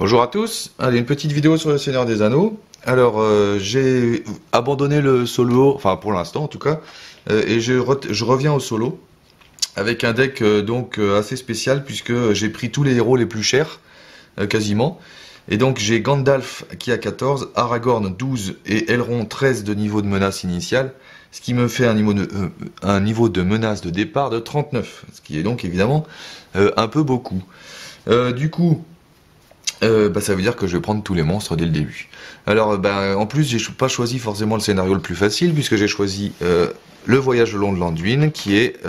Bonjour à tous, allez, une petite vidéo sur le Seigneur des Anneaux. Alors j'ai abandonné le solo, enfin pour l'instant en tout cas, et je reviens au solo avec un deck assez spécial puisque j'ai pris tous les héros les plus chers, quasiment. Et donc j'ai Gandalf qui a 14, Aragorn 12 et Elrond 13 de niveau de menace initiale, ce qui me fait un niveau de menace de départ de 39, ce qui est donc évidemment un peu beaucoup. Ça veut dire que je vais prendre tous les monstres dès le début. Alors, en plus, j'ai pas choisi forcément le scénario le plus facile, puisque j'ai choisi le voyage le long de l'Anduin, qui est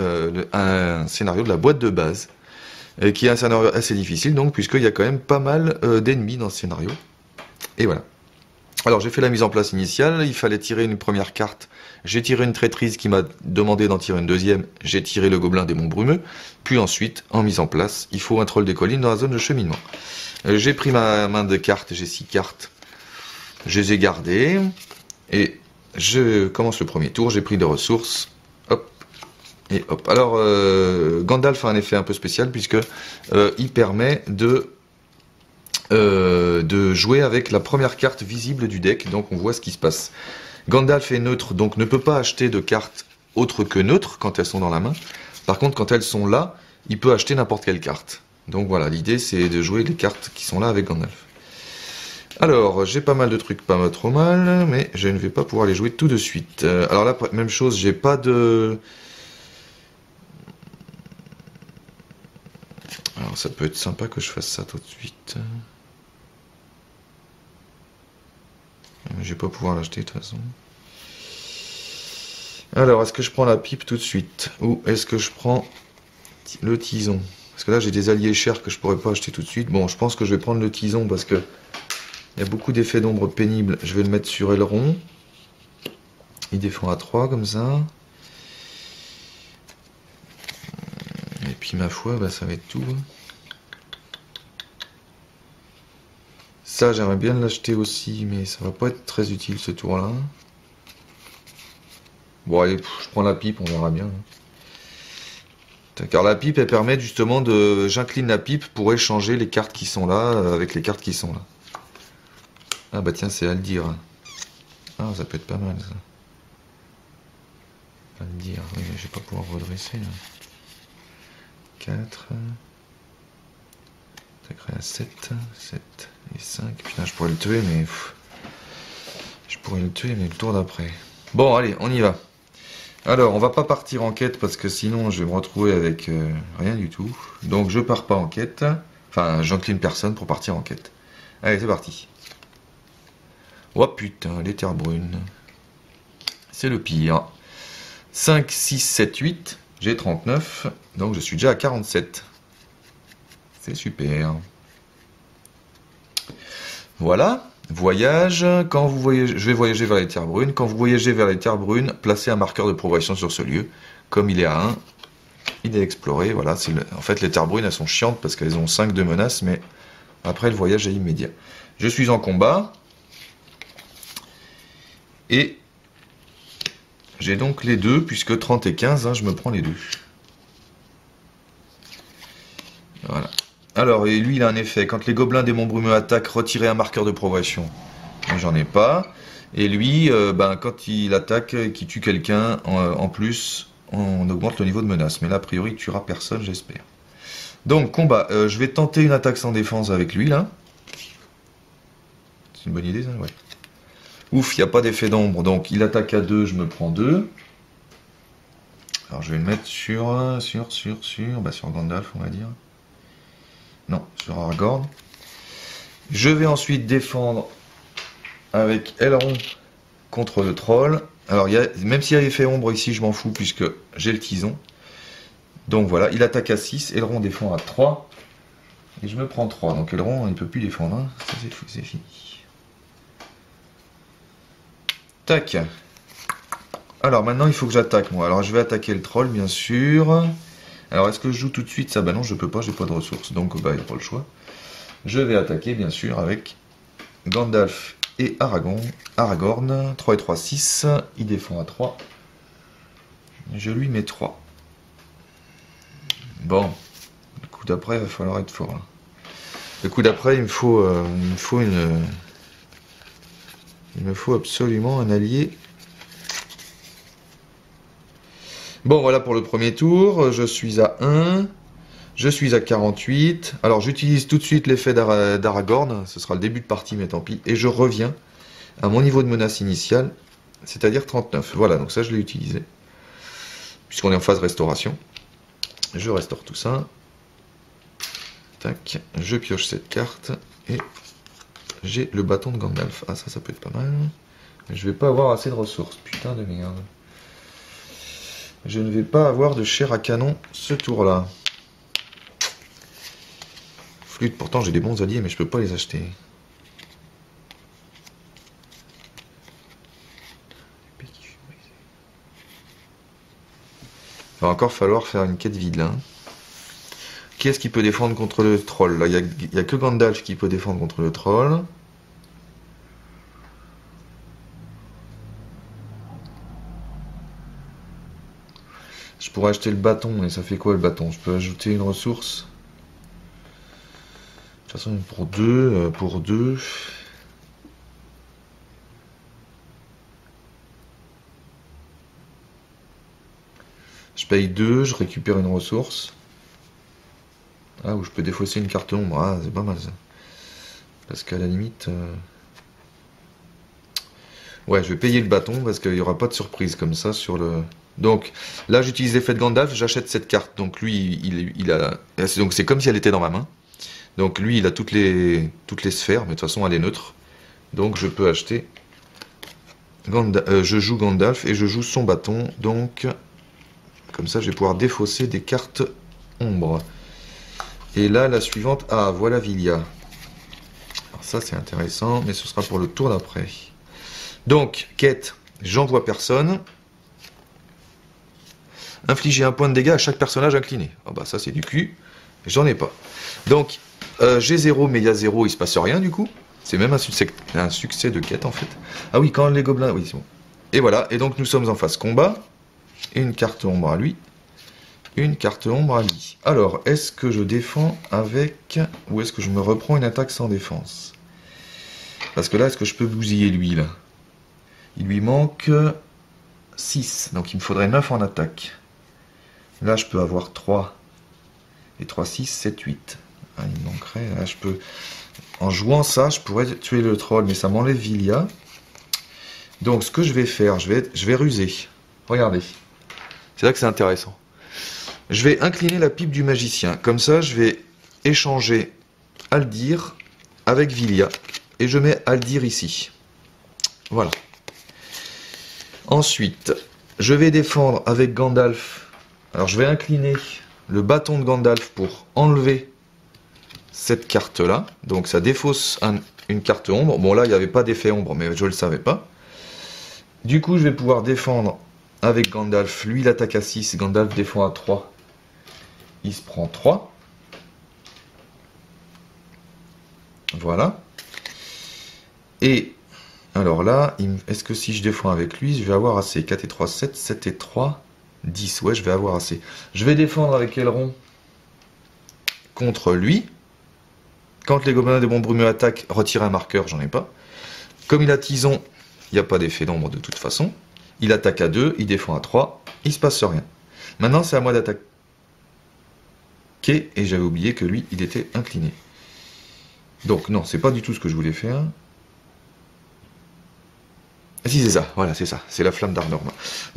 un scénario de la boîte de base, qui est un scénario assez difficile, donc, puisqu'il y a quand même pas mal d'ennemis dans ce scénario. Et voilà. Alors, j'ai fait la mise en place initiale, il fallait tirer une première carte. J'ai tiré une traîtrise qui m'a demandé d'en tirer une deuxième, j'ai tiré le gobelin démon brumeux, puis ensuite, en mise en place, il faut un troll des collines dans la zone de cheminement. J'ai pris ma main de cartes, j'ai 6 cartes, je les ai gardées, et je commence le premier tour, j'ai pris des ressources, hop, et hop. Alors, Gandalf a un effet un peu spécial, puisque il permet de jouer avec la première carte visible du deck, donc on voit ce qui se passe. Gandalf est neutre, donc ne peut pas acheter de cartes autres que neutres quand elles sont dans la main. Par contre, quand elles sont là, il peut acheter n'importe quelle carte. Donc voilà, l'idée c'est de jouer les cartes qui sont là avec Gandalf. Alors, j'ai pas mal de trucs pas trop mal, mais je ne vais pas pouvoir les jouer tout de suite. Alors là, même chose, j'ai pas de... Alors ça peut être sympa que je fasse ça tout de suite. Mais je vais pas pouvoir l'acheter de toute façon. Alors, est-ce que je prends la pipe tout de suite? Ou est-ce que je prends le tison? Parce que là, j'ai des alliés chers que je pourrais pas acheter tout de suite. Bon, je pense que je vais prendre le tison parce que il y a beaucoup d'effets d'ombre pénibles. Je vais le mettre sur Elrond. Il défend à 3 comme ça. Et puis ma foi, ça va être tout. Ça, j'aimerais bien l'acheter aussi, mais ça va pas être très utile ce tour-là. Bon, allez, je prends la pipe, on verra bien. Car la pipe, elle permet justement de... J'incline la pipe pour échanger les cartes qui sont là avec les cartes qui sont là. Ah bah tiens, c'est Aldir. Ah, ça peut être pas mal, ça. Aldir, oui, mais je vais pas pouvoir redresser. 4. Ça crée à 7. 7 et 5. Putain, je pourrais le tuer, mais... Je pourrais le tuer, mais le tour d'après. Bon, allez, on y va. Alors, on va pas partir en quête parce que sinon je vais me retrouver avec rien du tout. Donc je pars pas en quête. Enfin, j'incline personne pour partir en quête. Allez, c'est parti. Oh putain, les terres brunes. C'est le pire. 5, 6, 7, 8. J'ai 39. Donc je suis déjà à 47. C'est super. Voilà. Voyage, quand vous voyagez, je vais voyager vers les terres brunes. Quand vous voyagez vers les terres brunes, placez un marqueur de progression sur ce lieu. Comme il est à 1, il est exploré. Voilà, en fait, les terres brunes, elles sont chiantes parce qu'elles ont 5 de menace, mais après, le voyage est immédiat. Je suis en combat. Et j'ai donc les deux, puisque 30 et 15, je me prends les deux. Voilà. Alors, et lui, il a un effet. Quand les gobelins démons brumeux attaquent, retirez un marqueur de progression. Moi, j'en ai pas. Et lui, quand il attaque et qu'il tue quelqu'un, en plus, on augmente le niveau de menace. Mais là, a priori, il tuera personne, j'espère. Donc, combat. Je vais tenter une attaque sans défense avec lui, là. C'est une bonne idée, ça? Ouais. Ouf, il n'y a pas d'effet d'ombre. Donc, il attaque à 2, je me prends 2. Alors, je vais le mettre sur Gandalf, on va dire. Non, sur Aragorn. Je vais ensuite défendre avec Elrond contre le troll. Alors, même s'il y a effet ombre ici, je m'en fous puisque j'ai le tison. Donc voilà, il attaque à 6, Elrond défend à 3. Et je me prends 3. Donc Elrond, il ne peut plus défendre. Hein. Ça, c'est fini. Tac. Alors maintenant, il faut que j'attaque moi. Alors je vais attaquer le troll, bien sûr. Alors, est-ce que je joue tout de suite ça? Bah non, je peux pas, j'ai pas de ressources. Donc, il n'y a pas le choix. Je vais attaquer, bien sûr, avec Gandalf et Aragorn. 3 et 3, 6. Il défend à 3. Je lui mets 3. Bon. Le coup d'après, il va falloir être fort. Là. Le coup d'après, il me faut absolument un allié. Bon, voilà pour le premier tour. Je suis à 1. Je suis à 48. Alors, j'utilise tout de suite l'effet d'Aragorn. Ce sera le début de partie, mais tant pis. Et je reviens à mon niveau de menace initiale, c'est-à-dire 39. Voilà, donc ça, je l'ai utilisé. Puisqu'on est en phase restauration. Je restaure tout ça. Tac. Je pioche cette carte. Et j'ai le bâton de Gandalf. Ah, ça peut être pas mal. Mais je vais pas avoir assez de ressources. Putain de merde. Je ne vais pas avoir de chair à canon ce tour-là. Flûte, pourtant j'ai des bons alliés, mais je peux pas les acheter. Il va encore falloir faire une quête vide là. Qui est-ce qui peut défendre contre le troll? Là, il n'y a que Gandalf qui peut défendre contre le troll. Je pourrais acheter le bâton, mais ça fait quoi le bâton? Je peux ajouter une ressource. De toute façon, pour deux. Je paye 2, je récupère une ressource. Ah, ou je peux défausser une carte ombre. Ah, c'est pas mal ça. Parce qu'à la limite... Ouais, je vais payer le bâton parce qu'il n'y aura pas de surprise comme ça sur le... Donc, là, j'utilise l'effet de Gandalf, j'achète cette carte. Donc, lui, il a... Donc, c'est comme si elle était dans ma main. Donc, lui, il a toutes les sphères, mais de toute façon, elle est neutre. Donc, je peux acheter... je joue Gandalf et je joue son bâton. Donc, comme ça, je vais pouvoir défausser des cartes ombre. Et là, la suivante... Ah, voilà Villia. Alors ça, c'est intéressant, mais ce sera pour le tour d'après. Donc, quête, j'envoie personne. Infliger un point de dégâts à chaque personnage incliné. Ah bah ça, c'est du cul. J'en ai pas. Donc, j'ai 0, mais il y a 0, il se passe rien du coup. C'est même un succès de quête en fait. Ah oui, quand les gobelins... Oui, c'est bon. Et voilà, et donc nous sommes en phase combat. Une carte ombre à lui. Une carte ombre à lui. Alors, est-ce que je défends avec... Ou est-ce que je me reprends une attaque sans défense? Parce que là, est-ce que je peux bousiller lui, là? Il lui manque 6. Donc il me faudrait 9 en attaque. Là, je peux avoir 3. Et 3, 6, 7, 8. Ah, il me manquerait... Là, je peux... En jouant ça, je pourrais tuer le troll, mais ça m'enlève Villia. Donc, ce que je vais faire, je vais ruser. Regardez. C'est là que c'est intéressant. Je vais incliner la pipe du magicien. Comme ça, je vais échanger Haldir avec Villia. Et je mets Haldir ici. Voilà. Ensuite, je vais défendre avec Gandalf. Alors, je vais incliner le bâton de Gandalf pour enlever cette carte-là. Donc, ça défausse une carte ombre. Bon, là, il n'y avait pas d'effet ombre, mais je ne le savais pas. Du coup, je vais pouvoir défendre avec Gandalf. Lui, il attaque à 6. Gandalf défend à 3. Il se prend 3. Voilà. Et, alors là, est-ce que si je défends avec lui, je vais avoir assez? 4 et 3, 7. 7 et 3, 10. Ouais, je vais avoir assez. Je vais défendre avec Elrond contre lui. Quand les gobelins des bombes brumeux attaquent, retirer un marqueur, j'en ai pas. Comme il a Tison, il n'y a pas d'effet d'ombre de toute façon. Il attaque à 2, il défend à 3, il se passe rien. Maintenant, c'est à moi d'attaquer. Et j'avais oublié que lui, il était incliné. Donc non, c'est pas du tout ce que je voulais faire. Ah si, c'est ça, voilà, c'est ça. C'est la flamme d'Arnor.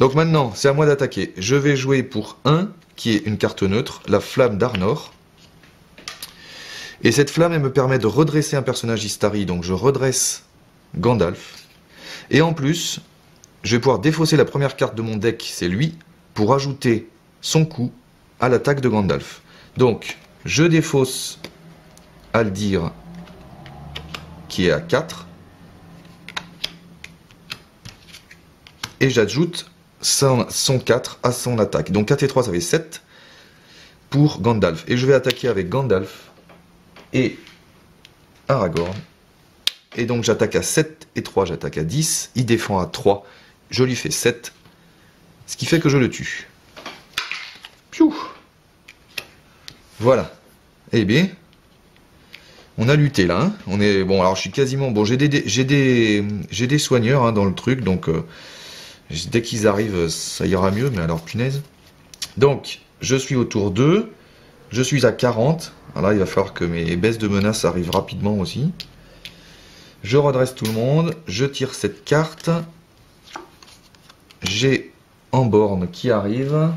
Donc maintenant, c'est à moi d'attaquer. Je vais jouer pour 1, qui est une carte neutre, la flamme d'Arnor. Et cette flamme, elle me permet de redresser un personnage Istari. Donc je redresse Gandalf. Et en plus, je vais pouvoir défausser la première carte de mon deck, c'est lui, pour ajouter son coup à l'attaque de Gandalf. Donc, je défausse Haldir, qui est à 4. Et j'ajoute son 4 à son attaque. Donc 4 et 3, ça fait 7 pour Gandalf. Et je vais attaquer avec Gandalf et Aragorn. Et donc j'attaque à 7 et 3, j'attaque à 10. Il défend à 3, je lui fais 7. Ce qui fait que je le tue. Piou! Voilà. Eh bien, On a lutté là, hein. On est bon. Alors je suis quasiment bon. J'ai des soigneurs hein, dans le truc, donc dès qu'ils arrivent, ça ira mieux. Mais alors punaise. Donc je suis au tour 2. Je suis à 40. Alors là, il va falloir que mes baisses de menaces arrivent rapidement aussi. Je redresse tout le monde. Je tire cette carte. J'ai en borne qui arrive.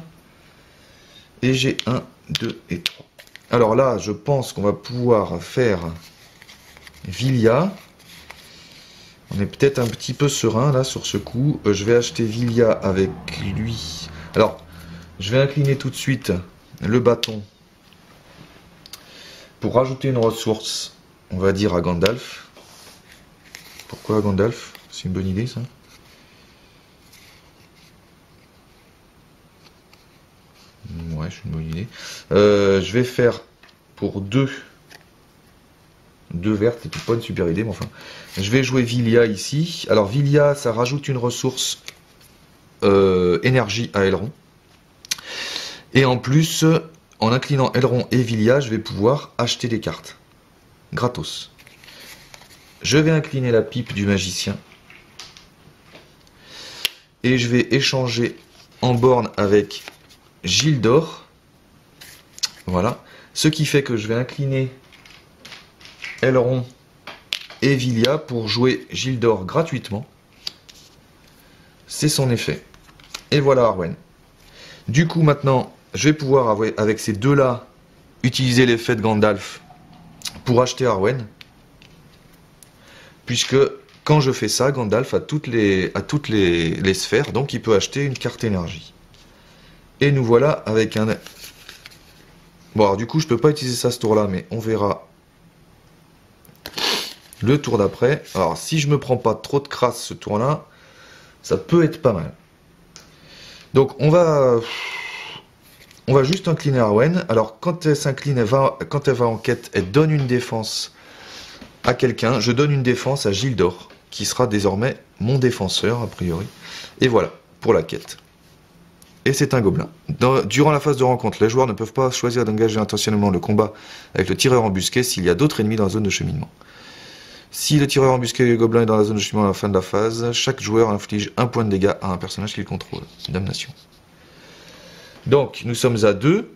Et j'ai 1, 2 et 3. Alors là, je pense qu'on va pouvoir faire Villia. On est peut-être un petit peu serein là sur ce coup. Je vais acheter Villia avec lui. Alors, je vais incliner tout de suite le bâton pour rajouter une ressource, on va dire à Gandalf. Pourquoi Gandalf? C'est une bonne idée ça. Ouais, c'est une bonne idée. Je vais faire pour deux vertes, c'est pas une super idée, mais enfin. Je vais jouer Villia ici. Alors Villia, ça rajoute une ressource énergie à Elrond. Et en plus, en inclinant Elrond et Villia, je vais pouvoir acheter des cartes. Gratos. Je vais incliner la pipe du magicien. Et je vais échanger en borne avec Gildor. Voilà. Ce qui fait que je vais incliner Elrond et Villia pour jouer Gildor gratuitement. C'est son effet. Et voilà Arwen. Du coup maintenant, je vais pouvoir avec ces deux-là utiliser l'effet de Gandalf pour acheter Arwen. Puisque quand je fais ça, Gandalf a toutes les sphères, donc il peut acheter une carte énergie. Et nous voilà avec un... Bon alors du coup je peux pas utiliser ça ce tour là, mais on verra le tour d'après. Alors si je me prends pas trop de crasse ce tour là, ça peut être pas mal. Donc on va juste incliner Arwen. Alors quand elle s'incline, quand elle va en quête, elle donne une défense à quelqu'un. Je donne une défense à Gildor, qui sera désormais mon défenseur a priori. Et voilà pour la quête. Et c'est un gobelin. Durant la phase de rencontre, les joueurs ne peuvent pas choisir d'engager intentionnellement le combat avec le tireur embusqué s'il y a d'autres ennemis dans la zone de cheminement. Si le tireur embusqué et le gobelin est dans la zone de cheminement à la fin de la phase, chaque joueur inflige un point de dégâts à un personnage qu'il contrôle. Damnation. Donc, nous sommes à 2.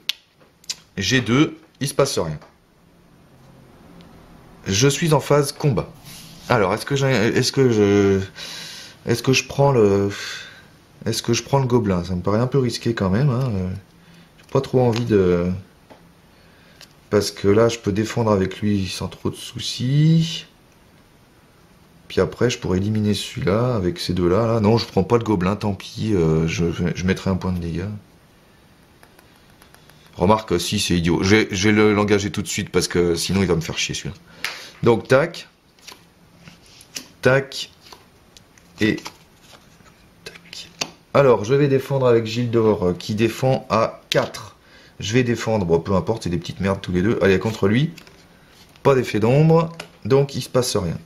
J'ai 2. Il se passe rien. Je suis en phase combat. Alors, est-ce que je prends le... Est-ce que je prends le gobelin? Ça me paraît un peu risqué quand même. Hein. J'ai pas trop envie de... Parce que là, je peux défendre avec lui sans trop de soucis. Puis après, je pourrais éliminer celui-là avec ces deux-là. Là. Non, je prends pas le gobelin, tant pis. Je mettrai un point de dégâts. Remarque, si, c'est idiot. Je vais l'engager tout de suite parce que sinon, il va me faire chier celui-là. Donc, tac. Tac. Et... Alors, je vais défendre avec Gildor qui défend à 4. Je vais défendre, bon, peu importe, c'est des petites merdes tous les deux. Allez, contre lui. Pas d'effet d'ombre, donc il se passe rien.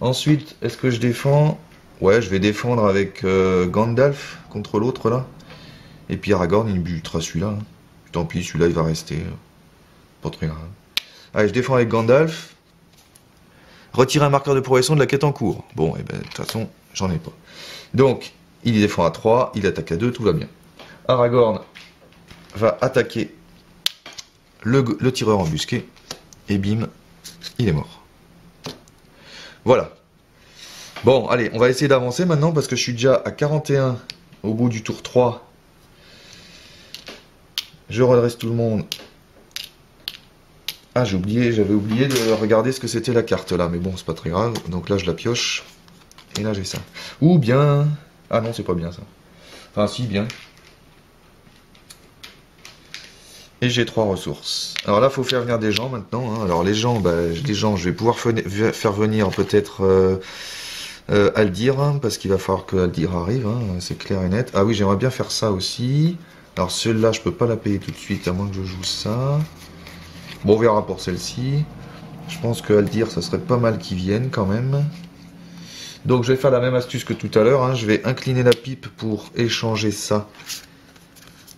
Ensuite, est-ce que je défends? Ouais, je vais défendre avec Gandalf contre l'autre là. Et puis Aragorn, il butera celui-là. Hein. Tant pis, celui-là, il va rester. Pas très grave. Allez, je défends avec Gandalf. Retirer un marqueur de progression de la quête en cours. Bon, et ben, de toute façon, j'en ai pas. Donc... il défend à 3, il attaque à 2, tout va bien. Aragorn va attaquer le tireur embusqué. Et bim, il est mort. Voilà. Bon, allez, on va essayer d'avancer maintenant parce que je suis déjà à 41 au bout du tour 3. Je redresse tout le monde. Ah, j'avais oublié de regarder ce que c'était la carte là. Mais bon, c'est pas très grave. Donc là, je la pioche. Et là, j'ai ça. Ou bien... ah non, c'est pas bien ça. Enfin, si, bien. Et j'ai 3 ressources. Alors là, il faut faire venir des gens maintenant. Hein. Alors les gens, je vais pouvoir faire venir peut-être Aldir, hein, parce qu'il va falloir que Aldir arrive. Hein, c'est clair et net. Ah oui, j'aimerais bien faire ça aussi. Alors celle-là, je peux pas la payer tout de suite, à moins que je joue ça. Bon, on verra pour celle-ci. Je pense que Aldir, ça serait pas mal qu'il vienne quand même. Donc je vais faire la même astuce que tout à l'heure, hein. Je vais incliner la pipe pour échanger ça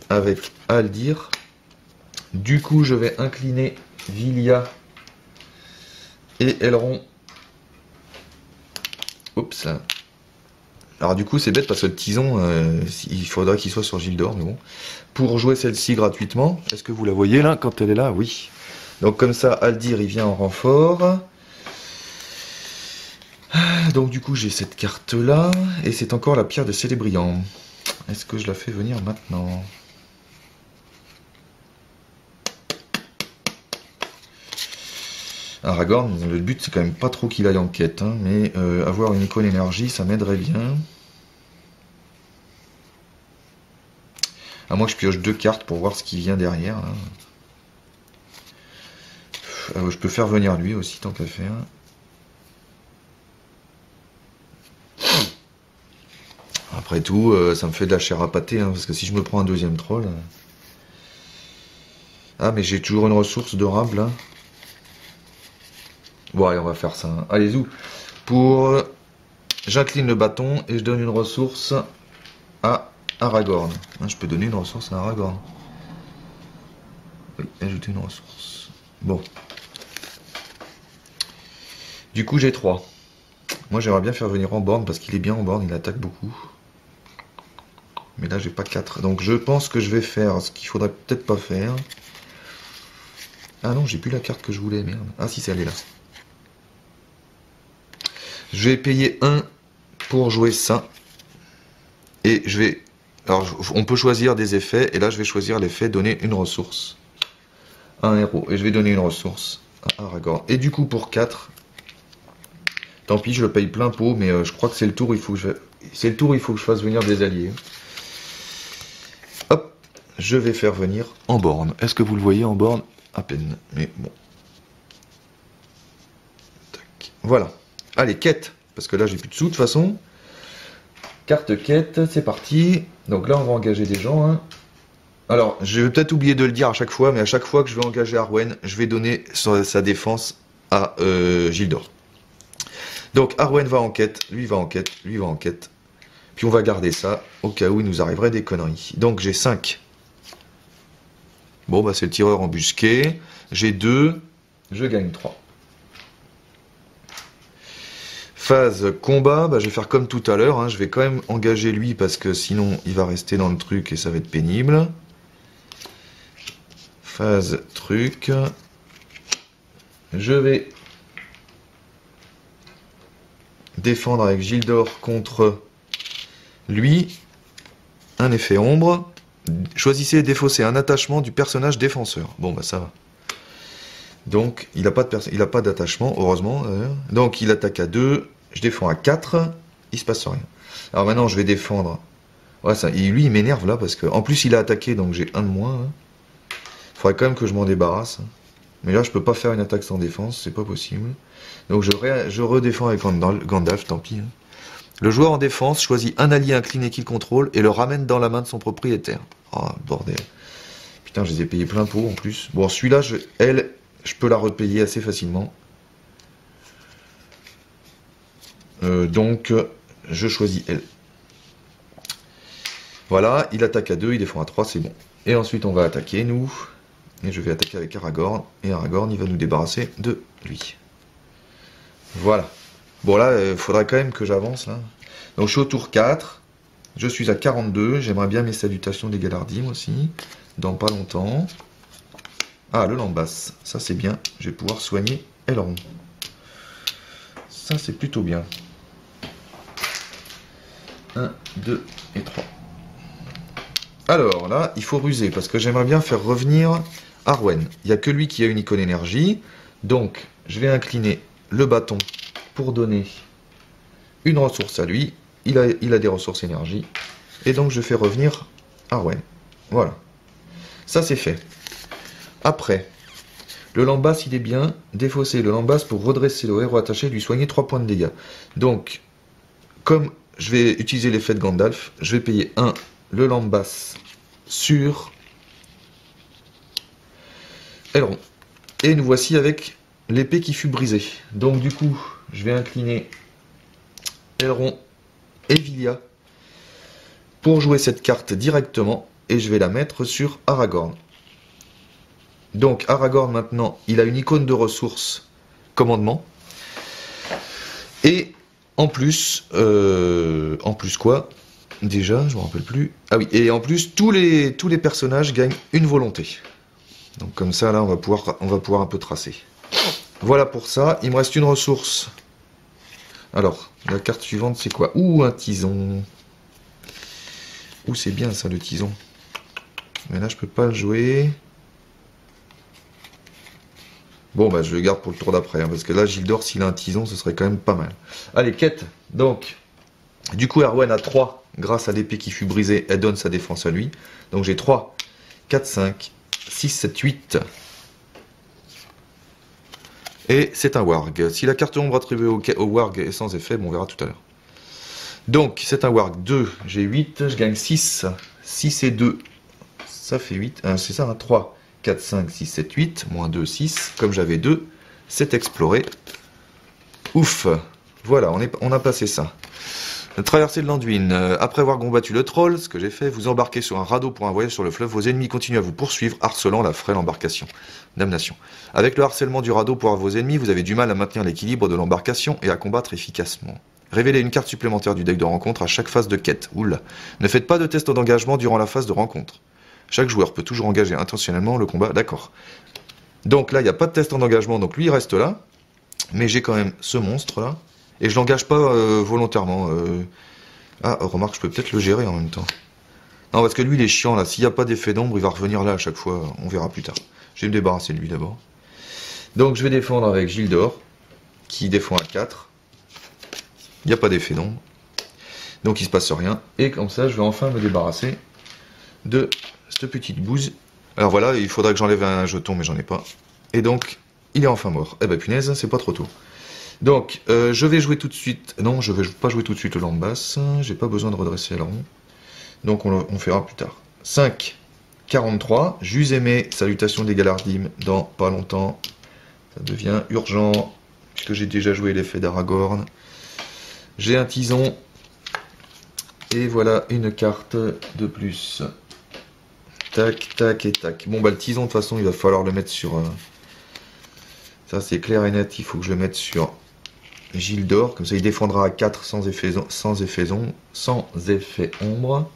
avec Aldir. Du coup je vais incliner Villia Et Elrond. Oups. Alors du coup c'est bête parce que le Tison, il faudrait qu'il soit sur Gildor, mais bon. Pour jouer celle-ci gratuitement, est-ce que vous la voyez là, quand elle est là? Oui. Donc comme ça, Aldir il vient en renfort. Donc du coup j'ai cette carte là, et c'est encore la pierre de Célébriand. Est-ce que je la fais venir maintenant? Aragorn, le but c'est quand même pas trop qu'il aille en quête, hein, mais avoir une icône énergie ça m'aiderait bien. À moins que je pioche 2 cartes pour voir ce qui vient derrière. Hein. Je peux faire venir lui aussi tant qu'à faire. Après tout, ça me fait de la chair à pâté, hein, parce que si je me prends un deuxième troll... Ah mais j'ai toujours une ressource dorable là. Bon allez on va faire ça. Hein. Allez zou. Pour... J'incline le bâton et je donne une ressource à Aragorn. Hein, je peux donner une ressource à Aragorn. Oui, ajouter une ressource. Bon. Du coup j'ai 3. Moi j'aimerais bien faire venir en borne parce qu'il est bien en borne, il attaque beaucoup. Mais là j'ai pas 4. Donc je pense que je vais faire ce qu'il faudrait peut-être pas faire. Ah non, j'ai plus la carte que je voulais, merde. Ah si, c'est elle est là. Je vais payer 1 pour jouer ça. Et je vais... Alors on peut choisir des effets. Et là je vais choisir l'effet donner une ressource. Un héros. Et je vais donner une ressource à Aragorn. Et du coup pour 4... Tant pis, je le paye plein pot. Mais je crois que c'est le tour, il faut que je... C'est le tour, il faut que je fasse venir des alliés. Hop. Je vais faire venir en borne. Est-ce que vous le voyez en borne? À peine, mais bon. Tac. Voilà. Allez, quête. Parce que là, j'ai plus de sous de toute façon. Carte quête, c'est parti. Donc là, on va engager des gens. Hein. Alors, je vais peut-être oublier de le dire à chaque fois, mais à chaque fois que je vais engager Arwen, je vais donner sa défense à Gildor. Donc, Arwen va en quête, lui va en quête, lui va en quête. Puis on va garder ça au cas où il nous arriverait des conneries. Donc, j'ai 5. Bon, bah c'est le tireur embusqué. J'ai 2. Je gagne 3. Phase combat, bah, je vais faire comme tout à l'heure. Hein. Je vais quand même engager lui parce que sinon il va rester dans le truc et ça va être pénible. Phase truc. Je vais défendre avec Gildor contre lui. Un effet ombre. Choisissez et défaussez un attachement du personnage défenseur. Bon, bah ça va. Donc, il n'a pas d'attachement, heureusement. Donc, il attaque à 2. Je défends à 4. Il se passe rien. Alors maintenant, je vais défendre. Ouais, ça, lui, il m'énerve là parce que. En plus, il a attaqué, donc j'ai 1 de moins. Hein. Faudrait quand même que je m'en débarrasse. Mais là, je peux pas faire une attaque sans défense. C'est pas possible. Donc, je redéfends avec Gandalf, tant pis. Hein. Le joueur en défense choisit un allié incliné qu'il contrôle et le ramène dans la main de son propriétaire. Oh, bordel. Putain, je les ai payés plein pot en plus. Bon, celui-là, je peux la repayer assez facilement. Donc, je choisis elle. Voilà, il attaque à 2, il défend à 3, c'est bon. Et ensuite, on va attaquer, nous. Et je vais attaquer avec Aragorn. Et Aragorn, il va nous débarrasser de lui. Voilà. Bon là, il faudrait quand même que j'avance là. Donc je suis au tour 4. Je suis à 42. J'aimerais bien mes salutations des Galardim aussi. Dans pas longtemps. Ah, le Lambas. Ça c'est bien. Je vais pouvoir soigner Elrond. Ça c'est plutôt bien. 1, 2 et 3. Alors là, il faut ruser. Parce que j'aimerais bien faire revenir Arwen. Il n'y a que lui qui a une icône énergie. Donc, je vais incliner le bâton pour donner une ressource à lui. Il a des ressources énergie. Et donc je fais revenir Arwen. Voilà. Ça c'est fait. Après, le Lambas il est bien. Défausser le Lambas pour redresser le héros attaché et lui soigner 3 points de dégâts. Donc, comme je vais utiliser l'effet de Gandalf, je vais payer 1 le Lambas sur Elrond. Et nous voici avec l'épée qui fut brisée. Donc du coup, je vais incliner Elrond et Vilia pour jouer cette carte directement et je vais la mettre sur Aragorn. Donc Aragorn maintenant, il a une icône de ressources commandement. Et en plus quoi? Déjà, je me rappelle plus. Ah oui, et en plus, tous les personnages gagnent une volonté. Donc comme ça, là, on va pouvoir un peu tracer. Voilà pour ça. Il me reste une ressource. Alors, la carte suivante, c'est quoi? Ouh, un tison. Ouh, c'est bien ça, le tison. Mais là, je peux pas le jouer. Bon, bah, je le garde pour le tour d'après. Hein, parce que là, Gildor, s'il a un tison, ce serait quand même pas mal. Allez, quête. Donc, du coup, Erwan a 3. Grâce à l'épée qui fut brisée, elle donne sa défense à lui. Donc, j'ai 3, 4, 5, 6, 7, 8. Et c'est un warg. Si la carte ombre attribuée au warg est sans effet, bon, on verra tout à l'heure. Donc, c'est un warg 2. J'ai 8, je gagne 6. 6 et 2, ça fait 8. C'est ça, hein, 3, 4, 5, 6, 7, 8. Moins 2, 6. Comme j'avais 2, c'est exploré. Ouf. Voilà, on a passé ça. Traversée de l'Anduin. Après avoir combattu le troll, ce que j'ai fait, vous embarquez sur un radeau pour un voyage sur le fleuve. Vos ennemis continuent à vous poursuivre, harcelant la frêle embarcation. Damnation. Avec le harcèlement du radeau pour vos ennemis, vous avez du mal à maintenir l'équilibre de l'embarcation et à combattre efficacement. Révélez une carte supplémentaire du deck de rencontre à chaque phase de quête. Oula. Ne faites pas de test d'engagement durant la phase de rencontre. Chaque joueur peut toujours engager intentionnellement le combat. D'accord. Donc là, il n'y a pas de test d'engagement, donc lui il reste là. Mais j'ai quand même ce monstre là. Et je l'engage pas volontairement. Ah, remarque, je peux peut-être le gérer en même temps. Non, parce que lui, il est chiant, là. S'il n'y a pas d'effet d'ombre, il va revenir là à chaque fois. On verra plus tard. Je vais me débarrasser de lui, d'abord. Donc, je vais défendre avec Gildor, qui défend à 4. Il n'y a pas d'effet d'ombre. Donc, il se passe rien. Et comme ça, je vais enfin me débarrasser de cette petite bouse. Alors voilà, il faudra que j'enlève un jeton, mais j'en ai pas. Et donc, il est enfin mort. Eh ben, punaise, c'est pas trop tôt. Donc, je vais jouer tout de suite. Non, je vais pas jouer tout de suite le lampe basse. J'ai pas besoin de redresser le rond. Donc, on fera plus tard. 5, 43. J'use aimé. Salutations des Galardim. Dans pas longtemps. Ça devient urgent. Puisque j'ai déjà joué l'effet d'Aragorn. J'ai un tison. Et voilà une carte de plus. Tac, tac et tac. Bon, bah, le tison, de toute façon, il va falloir le mettre sur. Ça, c'est clair et net. Il faut que je le mette sur Gildor, comme ça il défendra à 4 sans effet ombre.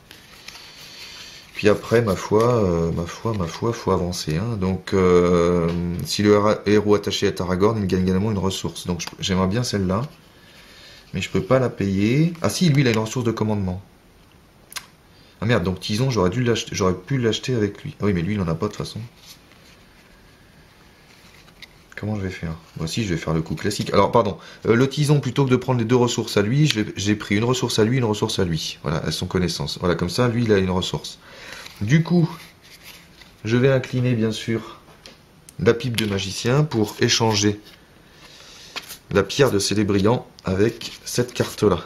Puis après, ma foi, faut avancer. Hein. Donc, si le héros attaché est Aragorn, il gagne également une ressource. Donc, j'aimerais bien celle-là, mais je peux pas la payer. Ah si, lui, il a une ressource de commandement. Ah merde, donc Tison, j'aurais pu l'acheter avec lui. Ah oui, mais lui, il en a pas de toute façon. Comment je vais faire? Moi aussi, je vais faire le coup classique. Alors, pardon. Le tison, plutôt que de prendre les 2 ressources à lui, j'ai pris une ressource à lui, une ressource à lui. Voilà, elles sont connaissances. Voilà, comme ça, lui, il a une ressource. Du coup, je vais incliner, bien sûr, la pipe de magicien pour échanger la pierre de Célébriand avec cette carte-là.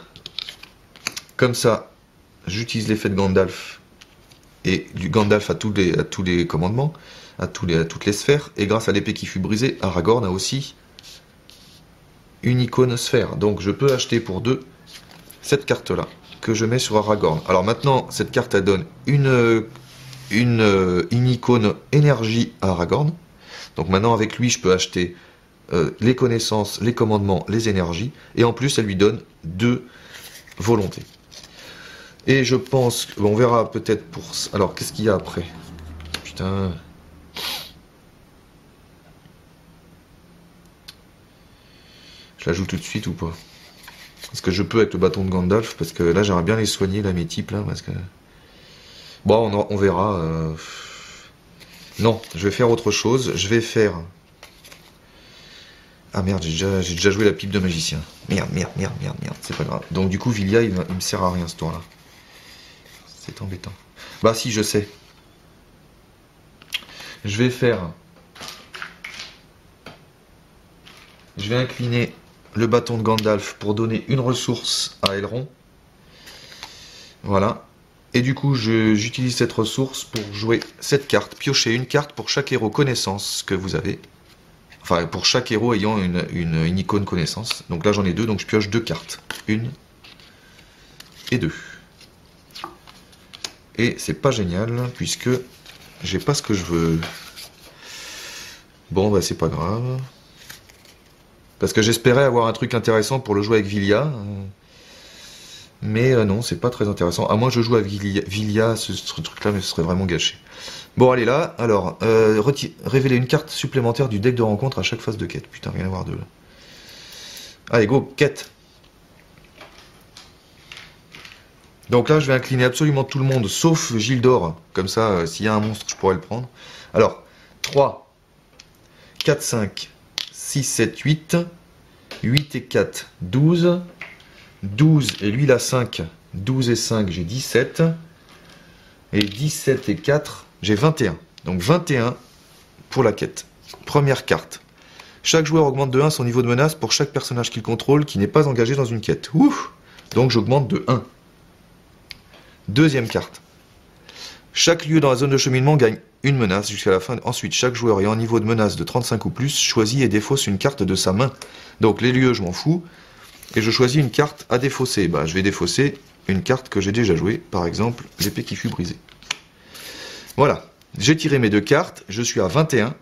Comme ça, j'utilise l'effet de Gandalf et du Gandalf à tous les commandements. À toutes les sphères, et grâce à l'épée qui fut brisée, Aragorn a aussi une icône sphère. Donc je peux acheter pour 2 cette carte-là, que je mets sur Aragorn. Alors maintenant, cette carte, elle donne une icône énergie à Aragorn. Donc maintenant, avec lui, je peux acheter les connaissances, les commandements, les énergies, et en plus, elle lui donne 2 volontés. Et je pense, on verra peut-être pour... Alors, qu'est-ce qu'il y a après? Putain... Je la joue tout de suite ou pas? Est-ce que je peux avec le bâton de Gandalf? Parce que là, j'aimerais bien les soigner, là, mes types, là, parce que... Bon, on verra. Non, je vais faire autre chose. Je vais faire... Ah merde, j'ai déjà joué la pipe de magicien. Merde. C'est pas grave. Donc du coup, Villia, il me sert à rien, ce tour-là. C'est embêtant. Bah si, je sais. Je vais faire... Je vais incliner le bâton de Gandalf pour donner une ressource à Elrond. Voilà. Et du coup, j'utilise cette ressource pour jouer cette carte. Piocher une carte pour chaque héros connaissance que vous avez. Enfin, pour chaque héros ayant une icône connaissance. Donc là, j'en ai 2, donc je pioche 2 cartes. 1 et 2. Et c'est pas génial, puisque j'ai pas ce que je veux. Bon, bah c'est pas grave. Parce que j'espérais avoir un truc intéressant pour le jouer avec Villia. Mais non, c'est pas très intéressant. À moins que je joue avec Villia, ce truc-là, mais ce serait vraiment gâché. Bon, allez là. Alors, révéler une carte supplémentaire du deck de rencontre à chaque phase de quête. Putain, rien à voir de là. Allez, go, quête. Donc là, je vais incliner absolument tout le monde, sauf Gildor. Comme ça, s'il y a un monstre, je pourrais le prendre. Alors, 3, 4, 5, 6, 7, 8. 8 et 4, 12. 12 et lui il a 5. 12 et 5, j'ai 17. Et 17 et 4, j'ai 21. Donc 21 pour la quête. Première carte. Chaque joueur augmente de 1 son niveau de menace pour chaque personnage qu'il contrôle qui n'est pas engagé dans une quête. Ouf! Donc j'augmente de 1. Deuxième carte. Chaque lieu dans la zone de cheminement gagne une menace jusqu'à la fin. Ensuite, chaque joueur ayant un niveau de menace de 35 ou plus choisit et défausse une carte de sa main. Donc les lieux, je m'en fous. Et je choisis une carte à défausser. Bah, je vais défausser une carte que j'ai déjà jouée. Par exemple, l'épée qui fut brisée. Voilà. J'ai tiré mes 2 cartes. Je suis à 21.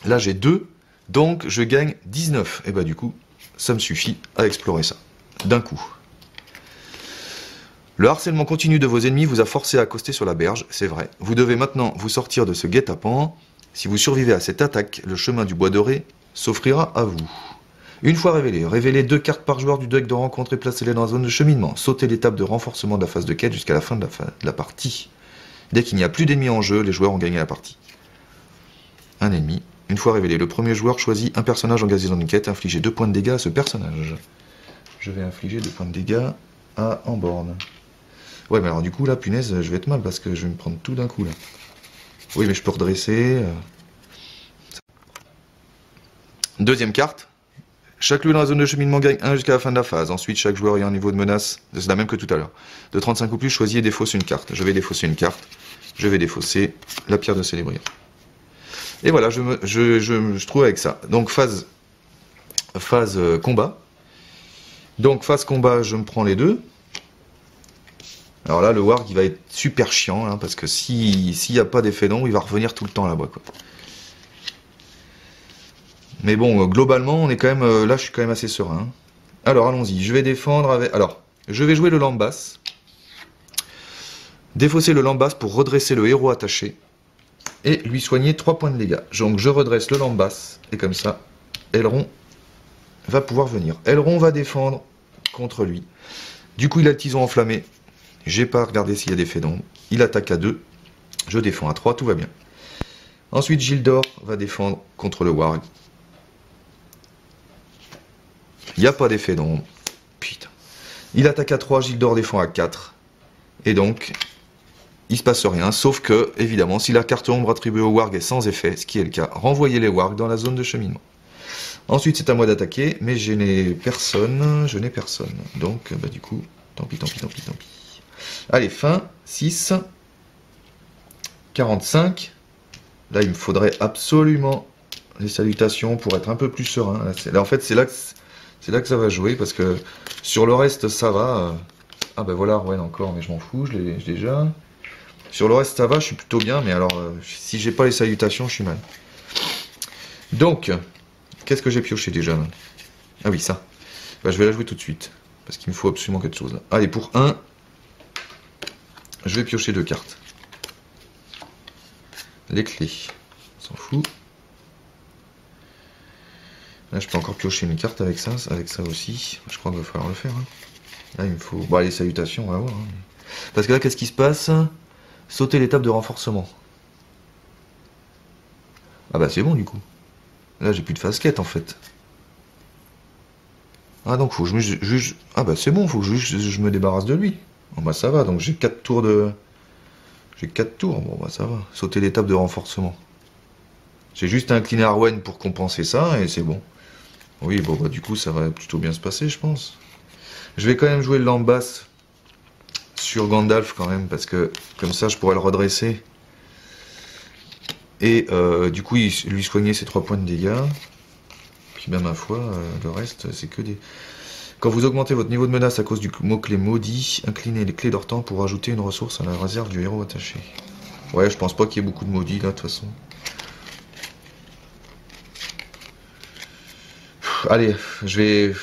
Là, j'ai 2. Donc, je gagne 19. Et bah, du coup, ça me suffit à explorer ça. D'un coup. Le harcèlement continu de vos ennemis vous a forcé à accoster sur la berge, c'est vrai. Vous devez maintenant vous sortir de ce guet-apens. Si vous survivez à cette attaque, le chemin du bois doré s'offrira à vous. Une fois révélé, révélez 2 cartes par joueur du deck de rencontre et placez-les dans la zone de cheminement. Sautez l'étape de renforcement de la phase de quête jusqu'à la fin de la partie. Dès qu'il n'y a plus d'ennemis en jeu, les joueurs ont gagné la partie. Un ennemi. Une fois révélé, le premier joueur choisit un personnage engagé dans une quête, infligez 2 points de dégâts à ce personnage. Je vais infliger 2 points de dégâts à Amborne. Ouais, mais alors du coup, là, punaise, je vais être mal parce que je vais me prendre tout d'un coup, là. Oui, mais je peux redresser. Deuxième carte. Chaque lieu dans la zone de cheminement gagne 1 jusqu'à la fin de la phase. Ensuite, chaque joueur ayant un niveau de menace, c'est la même que tout à l'heure, de 35 ou plus, choisit et défausse une carte. Je vais défausser une carte. Je vais défausser la pierre de Célébria. Et voilà, je trouve avec ça. Donc, phase combat. Donc, phase combat, je me prends les 2. Alors là, le warg, il va être super chiant, hein, parce que s'il n'y a pas d'effet d'ombre, il va revenir tout le temps là-bas, quoi. Mais bon, globalement, on est quand même, là, je suis quand même assez serein. Alors, allons-y. Je vais défendre avec... Alors, je vais jouer le Lambas. Défausser le Lambas pour redresser le héros attaché. Et lui soigner 3 points de dégâts. Donc, je redresse le Lambas. Et comme ça, Elrond va pouvoir venir. Elrond va défendre contre lui. Du coup, il a le tison enflammé. J'ai pas regardé s'il y a des faits d'ombre. Il attaque à 2. Je défends à 3, tout va bien. Ensuite, Gildor va défendre contre le warg. Il n'y a pas d'effet d'ombre. Putain. Il attaque à 3, Gildor défend à 4. Et donc, il se passe rien. Sauf que, évidemment, si la carte ombre attribuée au warg est sans effet, ce qui est le cas, renvoyez les wargs dans la zone de cheminement. Ensuite, c'est à moi d'attaquer, mais je n'ai personne. Je n'ai personne. Donc, bah, du coup, tant pis, tant pis, tant pis, tant pis. Allez, fin, 6, 45. Là, il me faudrait absolument les salutations pour être un peu plus serein. Là, en fait, c'est là que ça va jouer, parce que sur le reste, ça va. Ah ben voilà, Arwen encore, mais je m'en fous, je l'ai déjà. Sur le reste, ça va, je suis plutôt bien, mais alors, si j'ai pas les salutations, je suis mal. Donc, qu'est-ce que j'ai pioché déjà là? Ah oui, ça. Bah, je vais la jouer tout de suite, parce qu'il me faut absolument quelque chose. Là. Allez, pour 1... Je vais piocher 2 cartes. Les clés. On s'en fout. Là, je peux encore piocher une carte avec ça aussi. Je crois qu'il va falloir le faire. Hein. Là, il me faut... Bon, les salutations, on va voir. Hein. Parce que là, qu'est-ce qui se passe? Sauter l'étape de renforcement. Ah bah, c'est bon, du coup. Là, j'ai plus de phase quête, en fait. Ah, donc, faut que je me juge... Ah bah, c'est bon, faut que je me débarrasse de lui. Bon bah ça va, donc j'ai 4 tours de... J'ai 4 tours, bon bah ça va. Sauter l'étape de renforcement. J'ai juste incliné Arwen pour compenser ça, et c'est bon. Oui, bon bah du coup ça va plutôt bien se passer, je pense. Je vais quand même jouer le Lambas sur Gandalf quand même, parce que comme ça je pourrais le redresser. Et du coup lui soigner ses 3 points de dégâts. Puis ben ma foi, le reste c'est que des... Quand vous augmentez votre niveau de menace à cause du mot-clé maudit, inclinez les clés d'Ortan pour ajouter une ressource à la réserve du héros attaché. Ouais, je pense pas qu'il y ait beaucoup de maudits là, de toute façon. Allez, je vais...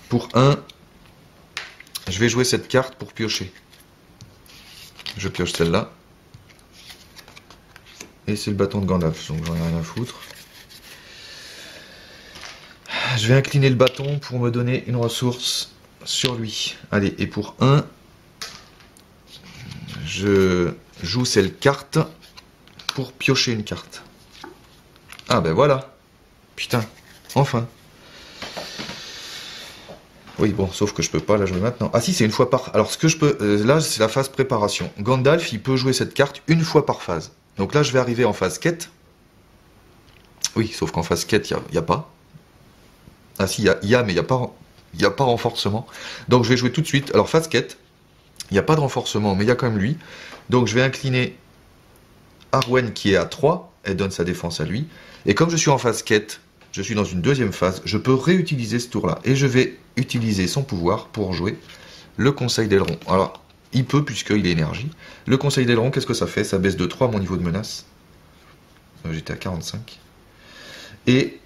Pour 1, je vais jouer cette carte pour piocher. Je pioche celle-là. Et c'est le bâton de Gandalf, donc j'en ai rien à foutre. Je vais incliner le bâton pour me donner une ressource sur lui. Allez, et pour 1, je joue cette carte pour piocher une carte. Ah ben voilà. Putain, enfin. Oui, bon, sauf que je peux pas la jouer maintenant. Ah si, c'est une fois par... Alors, ce que je peux... là, c'est la phase préparation. Gandalf, il peut jouer cette carte une fois par phase. Donc là, je vais arriver en phase quête. Oui, sauf qu'en phase quête, il n'y a pas. Ah si, il y a, mais il n'y a pas renforcement. Donc, je vais jouer tout de suite. Alors, phase quête, il n'y a pas de renforcement, mais il y a quand même lui. Donc, je vais incliner Arwen qui est à 3. Elle donne sa défense à lui. Et comme je suis en phase quête... Je suis dans une deuxième phase, je peux réutiliser ce tour-là. Et je vais utiliser son pouvoir pour jouer le Conseil d'Aileron. Alors, il peut puisqu'il est énergie. Le Conseil d'Aileron, qu'est-ce que ça fait? Ça baisse de 3 mon niveau de menace. J'étais à 45. Et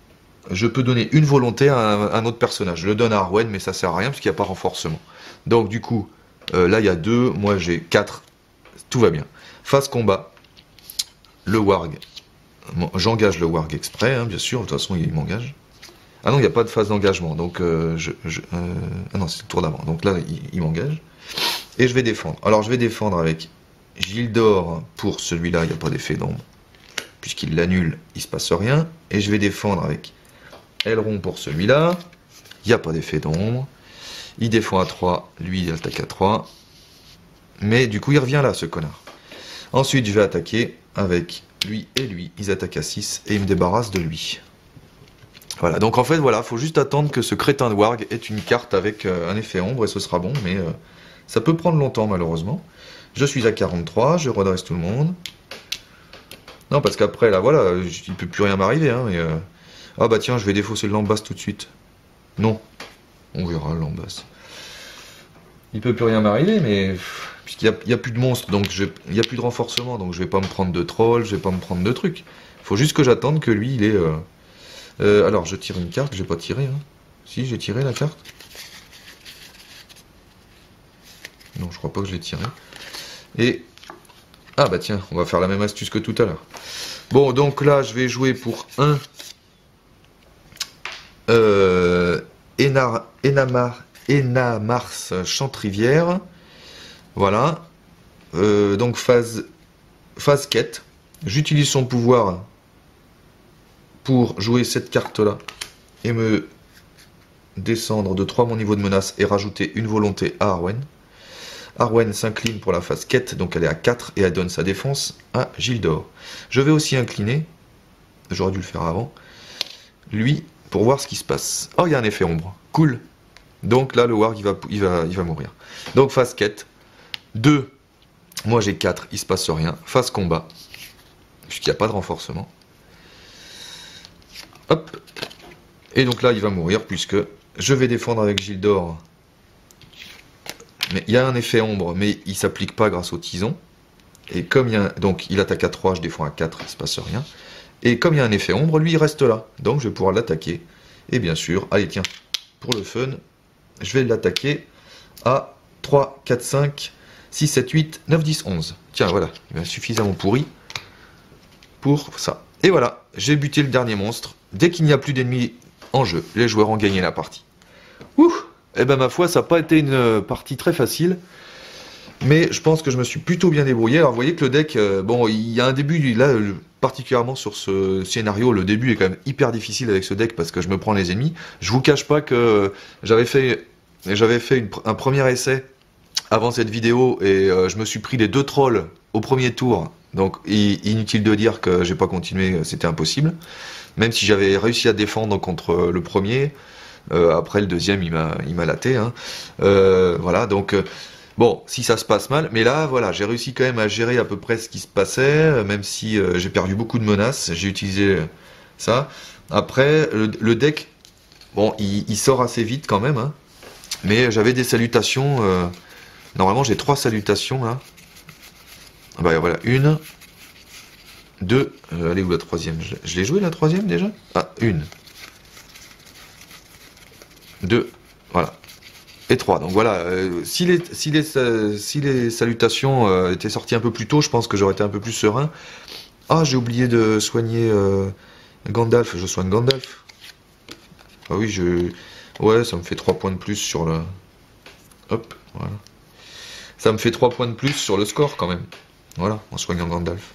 je peux donner une volonté à un autre personnage. Je le donne à Arwen, mais ça sert à rien parce qu'il n'y a pas renforcement. Donc du coup, là il y a 2, moi j'ai 4. Tout va bien. Phase combat. Le Warg. J'engage le Warg exprès, hein, bien sûr, de toute façon il m'engage. Ah non, il n'y a pas de phase d'engagement, donc ah non, c'est le tour d'avant, donc là il m'engage. Et je vais défendre. Alors je vais défendre avec Gildor pour celui-là, il n'y a pas d'effet d'ombre. Puisqu'il l'annule, il ne se passe rien. Et je vais défendre avec Elrond pour celui-là, il n'y a pas d'effet d'ombre. Il défend à 3, lui il attaque à 3. Mais du coup il revient là, ce connard. Ensuite je vais attaquer avec... lui et lui, ils attaquent à 6 et ils me débarrassent de lui. Voilà, donc en fait, voilà, faut juste attendre que ce crétin de Warg ait une carte avec un effet ombre et ce sera bon, mais ça peut prendre longtemps malheureusement. Je suis à 43, je redresse tout le monde. Non, parce qu'après, là, voilà, il peut plus rien m'arriver, hein, mais... Ah bah tiens, je vais défausser le Lambas tout de suite. Non, on verra le Lambas. Il peut plus rien m'arriver, mais... Puisqu'il n'y a plus de monstres, donc il n'y a plus de renforcement, donc je vais pas me prendre de trolls, je vais pas me prendre de trucs. Il faut juste que j'attende que lui, il est... alors, je tire une carte, j'ai pas tiré, hein. Si, j'ai tiré la carte. Non, je crois pas que je l'ai tiré. Et... Ah bah tiens, on va faire la même astuce que tout à l'heure. Bon, donc là, je vais jouer pour 1... Enamars Chantrivière. Voilà. Donc phase quête. J'utilise son pouvoir pour jouer cette carte-là et me descendre de 3 mon niveau de menace et rajouter une volonté à Arwen. Arwen s'incline pour la phase quête, donc elle est à 4 et elle donne sa défense à Gildor. Je vais aussi incliner, j'aurais dû le faire avant, lui pour voir ce qui se passe. Oh, il y a un effet ombre. Cool. Donc là, le Warg, il va mourir. Donc phase quête. 2, moi j'ai 4, il se passe rien. Phase combat, puisqu'il n'y a pas de renforcement. Hop. Et donc là, il va mourir, puisque je vais défendre avec Gildor. Mais il y a un effet ombre, mais il ne s'applique pas grâce au tison. Et comme il y a donc il attaque à 3, je défends à 4, il ne se passe rien. Et comme il y a un effet ombre, lui il reste là. Donc je vais pouvoir l'attaquer. Et bien sûr, allez tiens, pour le fun, je vais l'attaquer à 3, 4, 5... 6, 7, 8, 9, 10, 11. Tiens, voilà, il m'a suffisamment pourri pour ça. Et voilà, j'ai buté le dernier monstre. Dès qu'il n'y a plus d'ennemis en jeu, les joueurs ont gagné la partie. Ouh. Eh ben ma foi, ça n'a pas été une partie très facile. Mais je pense que je me suis plutôt bien débrouillé. Alors vous voyez que le deck, bon, il y a un début, là, particulièrement sur ce scénario, le début est quand même hyper difficile avec ce deck parce que je me prends les ennemis. Je vous cache pas que j'avais fait un premier essai avant cette vidéo et je me suis pris les 2 trolls au premier tour. Donc inutile de dire que j'ai pas continué, c'était impossible. Même si j'avais réussi à défendre contre le premier, après le deuxième il m'a laté. Hein. Voilà, donc bon, si ça se passe mal, mais là voilà, j'ai réussi quand même à gérer à peu près ce qui se passait, même si j'ai perdu beaucoup de menaces, j'ai utilisé ça. Après, le deck, bon, il sort assez vite quand même, hein, mais j'avais des salutations... Normalement, j'ai 3 salutations, là. Ah bah voilà, 1, 2, elle est où la troisième? Je l'ai joué, la troisième, déjà? Ah, 1. 2, voilà. Et 3. Donc voilà, si les salutations étaient sorties un peu plus tôt, je pense que j'aurais été un peu plus serein. Ah, j'ai oublié de soigner Gandalf. Je soigne Gandalf. Ah oui, ouais, ça me fait 3 points de plus sur le... Hop, voilà. Ça me fait 3 points de plus sur le score quand même. Voilà, en soignant Gandalf.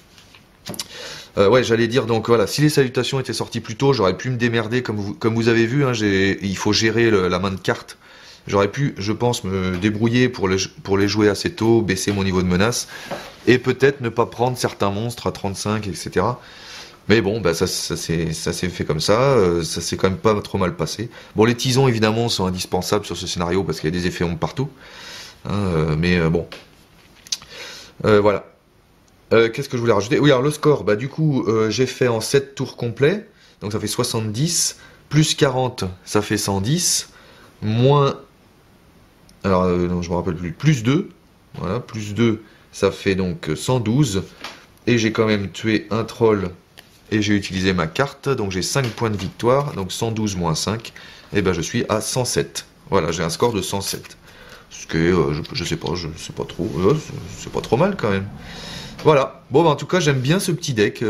Ouais, j'allais dire, donc voilà, si les salutations étaient sorties plus tôt, j'aurais pu me démerder, comme vous avez vu, hein, il faut gérer la main de cartes. J'aurais pu, je pense, me débrouiller pour les jouer assez tôt, baisser mon niveau de menace, et peut-être ne pas prendre certains monstres à 35, etc. Mais bon, bah ça s'est fait comme ça s'est quand même pas trop mal passé. Bon, les tisons, évidemment, sont indispensables sur ce scénario, parce qu'il y a des effets ombres partout. Hein, mais bon. Voilà. Qu'est-ce que je voulais rajouter? Oui, alors le score, bah du coup, j'ai fait en 7 tours complets, donc ça fait 70, plus 40, ça fait 110, moins... Alors, non, je me rappelle plus, plus 2, voilà, plus 2, ça fait donc 112, et j'ai quand même tué un troll, et j'ai utilisé ma carte, donc j'ai 5 points de victoire, donc 112 moins 5, et ben je suis à 107. Voilà, j'ai un score de 107. Ce qui est, je sais pas trop, c'est pas trop mal quand même. Voilà, bon bah, en tout cas j'aime bien ce petit deck,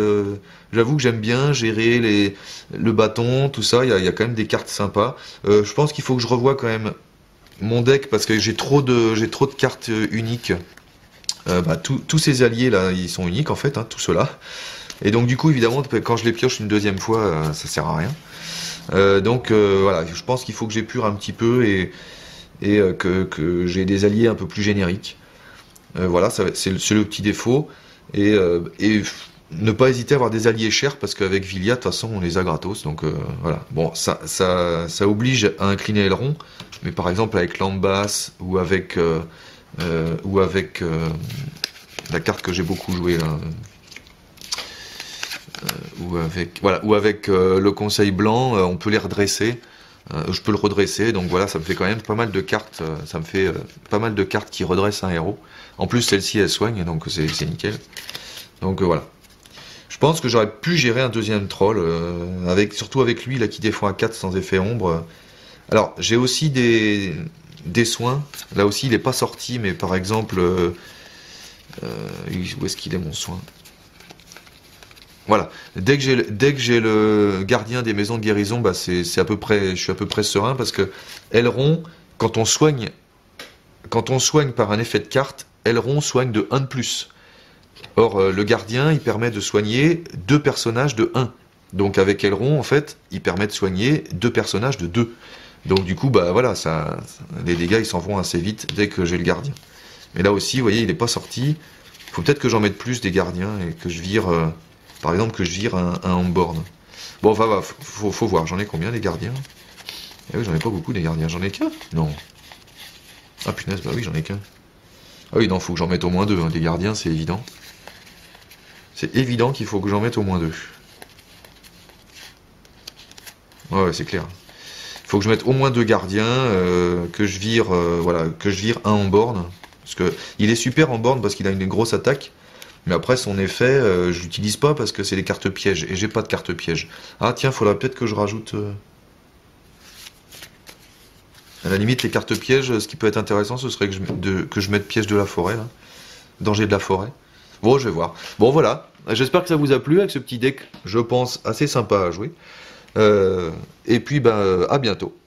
j'avoue que j'aime bien gérer le bâton, tout ça, il y a quand même des cartes sympas. Je pense qu'il faut que je revoie quand même mon deck parce que j'ai trop de cartes uniques. Bah, tous ces alliés là, ils sont uniques en fait, hein, tout cela. Et donc du coup évidemment quand je les pioche une deuxième fois, ça sert à rien. Donc voilà, je pense qu'il faut que j'épure un petit peu et que j'ai des alliés un peu plus génériques. Voilà, c'est le petit défaut. Et ne pas hésiter à avoir des alliés chers parce qu'avec Villia, de toute façon, on les a gratos. Donc voilà. Bon, ça oblige à incliner le rond. Mais par exemple, avec Lambas ou avec la carte que j'ai beaucoup jouée là. Ou avec le Conseil Blanc, on peut les redresser. Je peux le redresser, donc voilà, ça me fait quand même pas mal de cartes. Ça me fait pas mal de cartes qui redressent un héros. En plus, celle-ci, elle soigne, donc c'est nickel. Donc voilà. Je pense que j'aurais pu gérer un deuxième troll, surtout avec lui là qui défend à 4 sans effet ombre. Alors, j'ai aussi des soins. Là aussi, il n'est pas sorti, mais par exemple, où est-ce qu'il est mon soin? Voilà, dès que j'ai le gardien des maisons de guérison, bah c'est à peu près, je suis à peu près serein parce que Elrond, quand on soigne par un effet de carte, Elrond soigne de 1 de plus. Or, le gardien, il permet de soigner 2 personnages de 1. Donc avec Elrond, en fait, il permet de soigner 2 personnages de 2. Donc du coup, bah voilà, les dégâts, ils s'en vont assez vite dès que j'ai le gardien. Mais là aussi, vous voyez, il n'est pas sorti. Il faut peut-être que j'en mette plus des gardiens et que je vire... par exemple, que je vire un Hangborn. Bon, enfin, faut voir. J'en ai combien, des gardiens? Eh oui, j'en ai pas beaucoup, des gardiens. J'en ai qu'un? Non. Ah, punaise, bah oui, j'en ai qu'un. Ah oui, non, faut que j'en mette au moins 2. Hein. Des gardiens, c'est évident. C'est évident qu'il faut que j'en mette au moins 2. Ouais, c'est clair. Il faut que je mette au moins 2 gardiens, que je vire, voilà, que je vire un Hangborn. Parce que il est super Hangborn parce qu'il a une grosse attaque. Mais après, son effet, je l'utilise pas parce que c'est des cartes pièges. Et j'ai pas de cartes pièges. Ah tiens, faudra peut-être que je rajoute... À la limite, les cartes pièges, ce qui peut être intéressant, ce serait que je mette piège de la forêt, là. Danger de la forêt. Bon, je vais voir. Bon, voilà. J'espère que ça vous a plu avec ce petit deck, je pense, assez sympa à jouer. Et puis, ben, à bientôt.